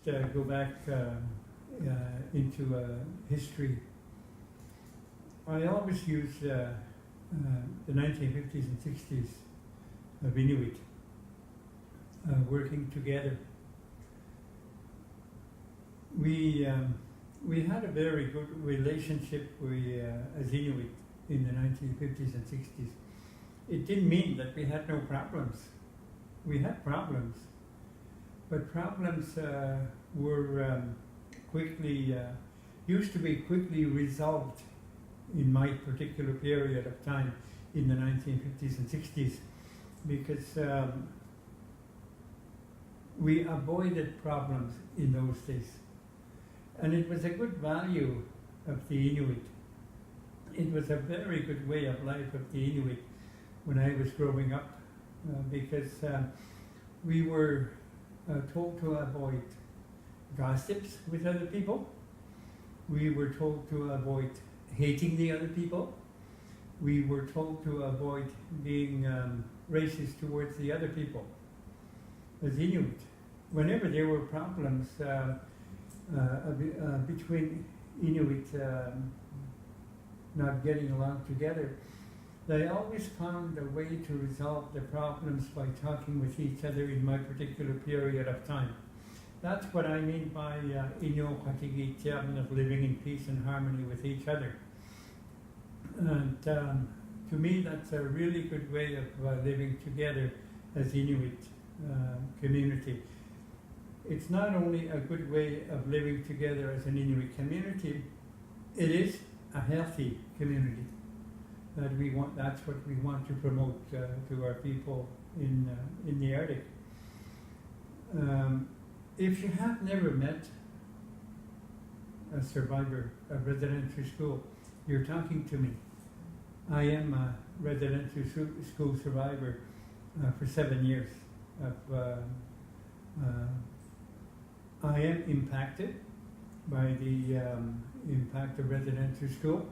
go back into history. I always use the 1950s and 60s of Inuit working together. We had a very good relationship as Inuit in the 1950s and 60s. It didn't mean that we had no problems. We had problems, but problems were used to be quickly resolved in my particular period of time in the 1950s and 60s, because we avoided problems in those days. And it was a good value of the Inuit. It was a very good way of life of the Inuit when I was growing up, because we were told to avoid gossips with other people. We were told to avoid hating the other people. We were told to avoid being racist towards the other people. As Inuit, whenever there were problems between Inuit not getting along together, they always found a way to resolve the problems by talking with each other in my particular period of time. That's what I mean by of living in peace and harmony with each other. And to me, that's a really good way of living together as Inuit community. It's not only a good way of living together as an Inuit community, it is a healthy community that we want. That's what we want to promote to our people in the Arctic. If you have never met a survivor of residential school, you're talking to me. I am a residential school survivor for 7 years. I am impacted by the impact of residential school.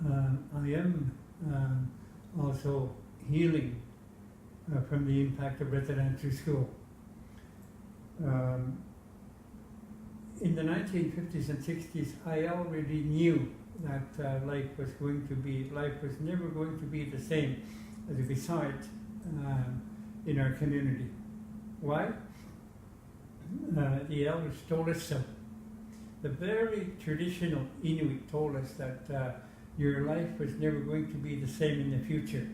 I am also healing from the impact of residential school. In the 1950s and 60s, I already knew that life was never going to be the same as we saw it in our community. Why? The elders told us so. The very traditional Inuit told us that your life was never going to be the same in the future.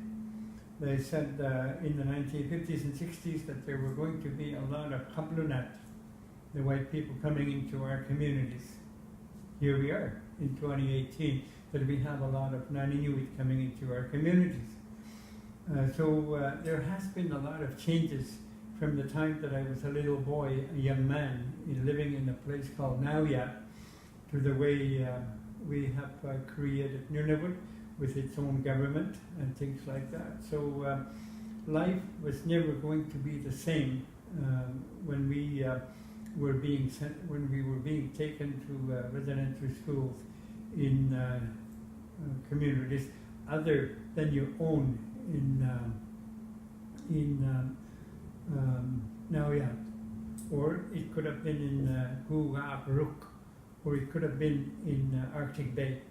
They said in the 1950s and 60s that there were going to be a lot of kaplunat, the white people coming into our communities. Here we are in 2018, that we have a lot of non-Inuit coming into our communities. So there has been a lot of changes from the time that I was a little boy, a young man, living in a place called Nauyat, to the way we have created Nunavut with its own government and things like that. So life was never going to be the same when we were being taken to residential schools in communities other than your own in Nauyat, or it could have been in PIrniq, or it could have been in Arctic Bay.